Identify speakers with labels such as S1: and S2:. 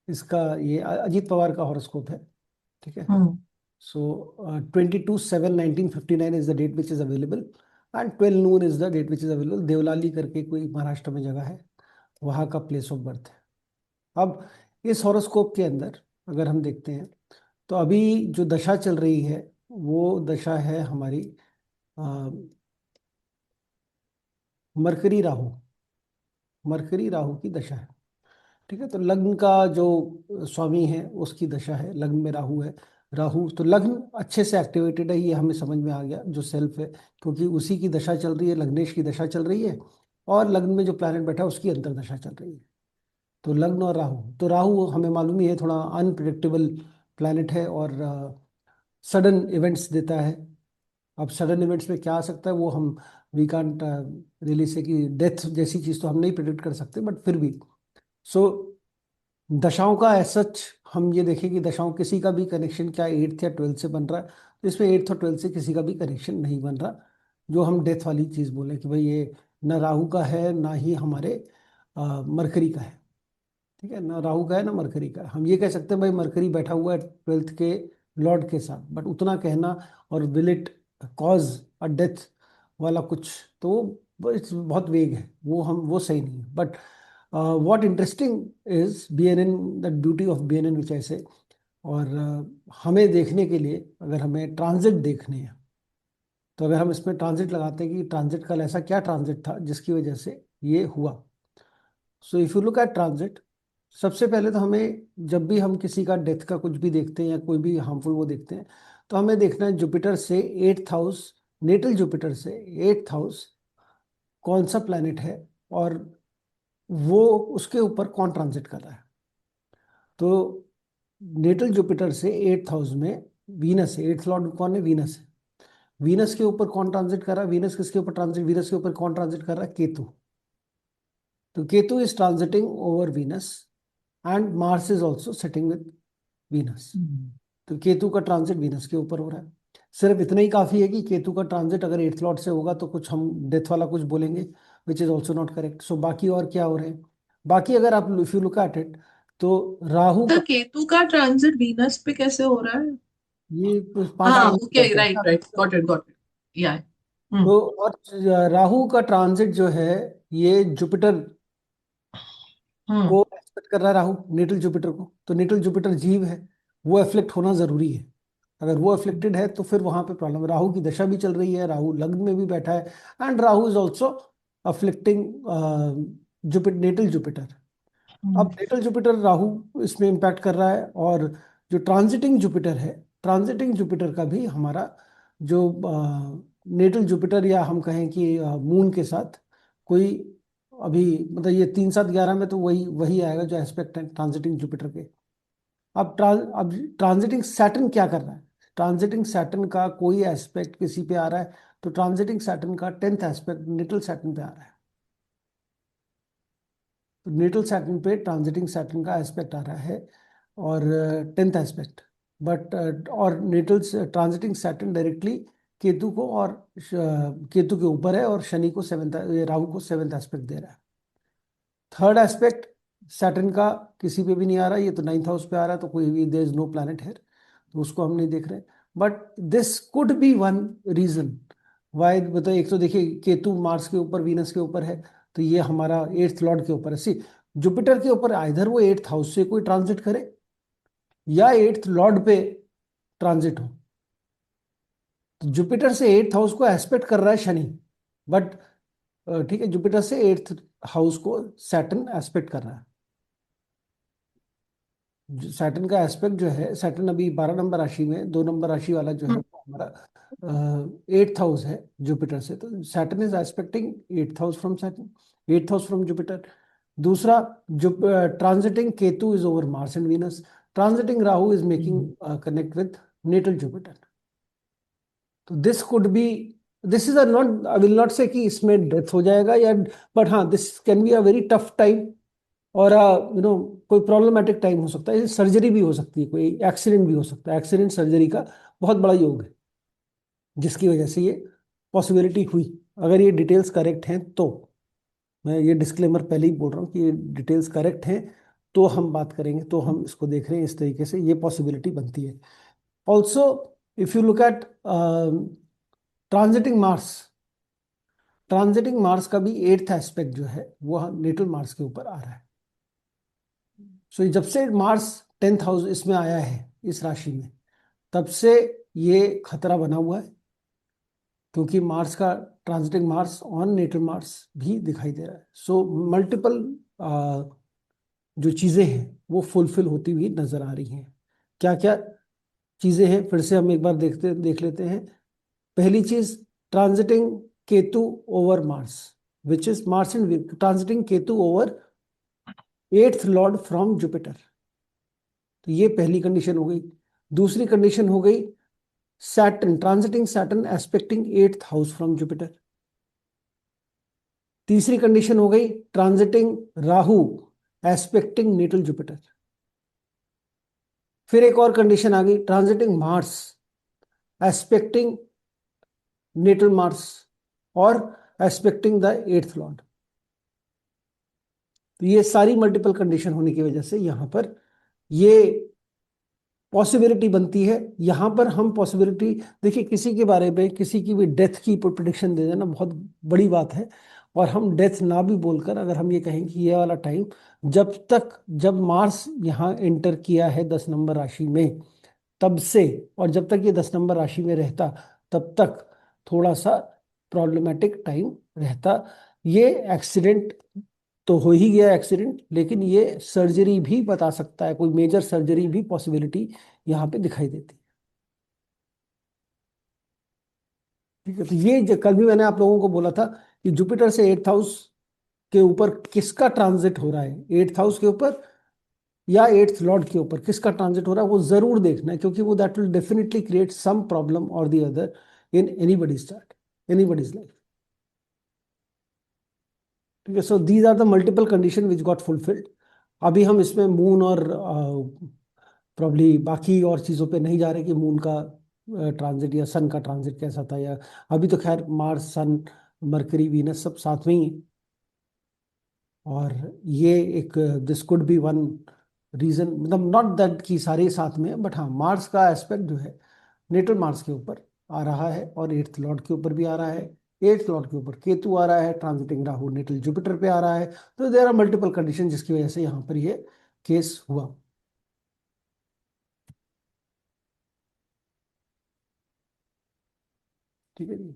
S1: इसका ये अजीत पवार का हॉरोस्कोप है, ठीक है।
S2: Hmm.
S1: So 22/7/1959 is the date which is available, and 12 noon is the date which is available. Devlali करके कोई महाराष्ट्र में जगह है, वहाँ का प्लेस ऑफ बर्थ है। अब इस हॉरोस्कोप के अंदर अगर हम देखते हैं तो अभी जो दशा चल रही है वो दशा है हमारी मरकरी राहु, मरकरी राहु की दशा है, ठीक है। तो लग्न का जो स्वामी है उसकी दशा है, लग्न में राहु है। राहु तो लग्न अच्छे से एक्टिवेटेड है, ये हमें समझ में आ गया, जो सेल्फ है, क्योंकि उसी की दशा चल रही है, लग्नेश की दशा चल रही है, और लग्न में जो प्लैनेट बैठा है उसकी अंतर दशा चल रही है। तो लग्न और राहु, तो राहु हमें मालूम ही है थोड़ा अनप्रिडिक्टेबल प्लैनेट है, और सडन इवेंट्स देता है। अब सडन इवेंट्स में क्या आ सकता है वो हम वी कांट रियली से, कि डेथ जैसी चीज तो हम नहीं प्रिडिक्ट कर सकते, बट फिर भी। सो दशाओं का एज सच हम ये देखें कि दशाओं किसी का भी कनेक्शन क्या 8th या 12th से बन रहा है, तो इसमें 8th और 12th से किसी का भी कनेक्शन नहीं बन रहा। जो हम डेथ वाली चीज बोले कि भाई ये ना राहु का है ना ही हमारे मरकरी का है, ठीक है। ना राहु का है ना मरकरी का है। हम ये कह सकते हैं भाई मरकरी बैठा हुआ है 12th के लॉर्ड के साथ, बट उतना कहना और will it cause a death वाला कुछ, तो वो बहुत वेग है, वो सही नहीं है। But what interesting is BNN, the beauty of BNN विच ऐसे। और हमें देखने के लिए अगर हमें ट्रांजिट देखने हैं, तो अगर हम इसमें ट्रांजिट लगाते हैं कि ट्रांजिट कल ऐसा क्या ट्रांजिट था जिसकी वजह से ये हुआ। So if you look eight transit, सबसे पहले तो हमें जब भी हम किसी का डेथ का कुछ भी देखते हैं या कोई भी हार्मफुल वो देखते हैं, तो हमें देखना है जुपिटर से 8th हाउस, नेटल जुपिटर से 8th हाउस कौन सा प्लैनेट है, और वो उसके ऊपर कौन ट्रांजिट कर रहा है। तो नेटल जुपिटर से 8th हाउस में वीनस है, 8th लॉर्ड कौन है, वीनस है। वीनस के ऊपर कौन ट्रांजिट कर रहा है, वीनस किसके ऊपर ट्रांजिट, वीनस के ऊपर कौन ट्रांजिट कर रहा है, केतु। तो Ketu is transiting over Venus, and Mars is also setting with Venus.
S2: Hmm.
S1: तो केतु का ट्रांजिट वीनस के ऊपर हो रहा है। सिर्फ इतना ही काफी है कि केतु का ट्रांजिट अगर 8th लॉर्ड से होगा तो कुछ हम डेथ वाला कुछ बोलेंगे, which is also not correct. So बाकी और क्या हो रहे हैं, बाकी अगर आप if you look at it, तो राहु
S2: तो
S1: का
S2: केतु का ट्रांजिट वीनस पे कैसे हो रहा है?
S1: ये कुछ 5-8
S2: हाँ,
S1: मिनट
S2: ओके,
S1: रहते
S2: राइट
S1: हैं।
S2: राइट, गॉट इट या। हम्म।
S1: तो और राहु का ट्रांजिट जो है ये जुपिटर
S2: हम्म।
S1: को एक्सपेक्ट कर रहा है, राहु नेटल जुपिटर को। तो नेटल जुपिटर जीव है, वो अफ्लिक्ट होना जरूरी है। अगर वो अफ्लिक्टेड है तो फिर वहां पे प्रॉब्लम है। राहु की दशा भी चल रही है, राहु लग्न में भी बैठा है, and Rahu is also afflicting Jupiter, natal Jupiter. अब
S2: हम्म।
S1: नेटल जुपिटर राहु इसमें इम्पैक्ट कर रहा है, और जो ट्रांजिटिंग जुपिटर है, ट्रांजिटिंग जुपिटर का भी हमारा जो नेटल जुपिटर, या हम कहें कि मून के साथ कोई अभी, मतलब ये 3-7-11 में तो वही वही आएगा जो एस्पेक्ट है ट्रांजिटिंग जुपिटर के। अब ट्रांजिटिंग सैटर्न क्या कर रहा है, ट्रांजिटिंग सैटर्न का कोई एस्पेक्ट किसी पे आ रहा है, तो ट्रांजिटिंग सैटर्न का 10th एस्पेक्ट नेटल सैटर्न पे आ रहा है। तो नेटल सैटर्न पे ट्रांजिटिंग सैटर्न का एस्पेक्ट आ रहा है, और 10th एस्पेक्ट। बट और natal transiting Saturn directly Ketu को, और केतु के ऊपर है, और शनि को 7th, राहु को 7th एस्पेक्ट दे रहा है। थर्ड एस्पेक्ट सैटर्न का किसी पे भी नहीं आ रहा, ये तो 9th हाउस पे आ रहा है, तो कोई भी देयर इज नो प्लैनेट है, तो उसको हम नहीं देख रहे। But this could be one reason why, मतलब एक तो देखिए केतु मार्स के ऊपर, वीनस के ऊपर है, तो ये हमारा 8th लॉर्ड के ऊपर है। सी जुपिटर के ऊपर आइधर वो 8th हाउस से कोई ट्रांजिट करे, या 8th लॉर्ड पे ट्रांजिट हो। तो जुपिटर से 8th हाउस को एस्पेक्ट कर रहा है शनि, बट ठीक है, जुपिटर से 8th हाउस को सैटर्न एस्पेक्ट कर रहा है। सैटर्न का एस्पेक्ट जो है, सैटर्न अभी 12 नंबर राशि में, 2 नंबर राशि वाला जो है
S2: हम्म।
S1: वो हमारा 8th हाउस है जुपिटर से। तो Saturn is aspecting 8th house from Saturn, 8th house from Jupiter. दूसरा, जो transiting Ketu is over Mars and Venus, transiting Rahu is
S2: hmm.
S1: Making connect with natal Jupiter. तो this could be, this is a not, I will not say कि इसमें death हो जाएगा या, but हाँ this can be a very tough time, और कोई problematic time हो सकता है, सर्जरी भी हो सकती है, कोई एक्सीडेंट भी हो सकता है, एक्सीडेंट सर्जरी का बहुत बड़ा योग है, जिसकी वजह से ये पॉसिबिलिटी हुई। अगर ये डिटेल्स करेक्ट हैं तो, मैं ये डिस्क्लेमर पहले ही बोल रहा हूँ कि ये डिटेल्स करेक्ट हैं, तो हम बात करेंगे, तो हम इसको देख रहे हैं इस तरीके से, ये पॉसिबिलिटी बनती है। Also if you look eight transiting Mars, transiting Mars का भी एट्थ एस्पेक्ट जो है वो नेटल मार्स के ऊपर आ रहा है। सो जब से मार्स 10th हाउस इसमें आया है, इस राशि में, तब से ये खतरा बना हुआ है, क्योंकि मार्स का, transiting Mars on natal Mars भी दिखाई दे रहा है। सो मल्टीपल जो चीजें हैं वो फुलफिल होती हुई नजर आ रही हैं। क्या क्या चीजें हैं, फिर से हम एक बार देख लेते हैं। पहली चीज, transiting Ketu over Mars, which is Mars and transiting Ketu over eighth Lord from Jupiter. तो ये पहली कंडीशन हो गई। दूसरी कंडीशन हो गई Saturn, transiting Saturn aspecting eighth house from Jupiter. तीसरी कंडीशन हो गई transiting Rahu aspecting natal Jupiter. फिर एक और कंडीशन आ गई, transiting Mars aspecting natal Mars और एस्पेक्टिंग द एट्थ लॉर्ड। तो ये सारी मल्टीपल कंडीशन होने की वजह से यहां पर ये पॉसिबिलिटी बनती है। यहां पर हम पॉसिबिलिटी, देखिए किसी के बारे में, किसी की भी डेथ की प्रिडिक्शन दे देना बहुत बड़ी बात है। और हम डेथ ना भी बोलकर अगर हम ये कहें कि ये वाला टाइम, जब मार्स यहाँ एंटर किया है 10 नंबर राशि में, तब से, और जब तक ये 10 नंबर राशि में रहता, तब तक थोड़ा सा प्रॉब्लमेटिक टाइम रहता। ये एक्सीडेंट तो हो ही गया एक्सीडेंट, लेकिन ये सर्जरी भी बता सकता है, कोई मेजर सर्जरी भी पॉसिबिलिटी यहाँ पे दिखाई देती है। ठीक है, तो ये कल भी मैंने आप लोगों को बोला था कि जुपिटर से 8th हाउस के ऊपर किसका ट्रांजिट हो रहा है, 8th हाउस के ऊपर या एट्थ लॉर्ड के ऊपर किसका ट्रांजिट हो रहा है, वो जरूर देखना है, क्योंकि वो that will definitely create some problem और the other in anybody's chart, anybody's life. ठीक है, so these are the multiple condition which got fulfilled. अभी हम इसमें मून और प्रॉब्ली बाकी और चीज़ों पे नहीं जा रहे कि मून का ट्रांजिट या सन का ट्रांजिट कैसा था, या अभी तो खैर मार्स, सन, मरकरी, वीनस सब साथ में ही है। और ये एक, this could be one reason, मतलब नॉट दैट कि सारे साथ में, बट हाँ मार्स का एस्पेक्ट जो है नेटल मार्स के ऊपर आ रहा है, और एट्थ लॉर्ड के ऊपर भी आ रहा है। एट्थ लॉर्ड के ऊपर केतु आ रहा है, ट्रांजिटिंग राहु नेटल जुपिटर पे आ रहा है। तो देर आर मल्टीपल कंडीशन जिसकी वजह से यहाँ पर ये केस हुआ। ठीक है जी।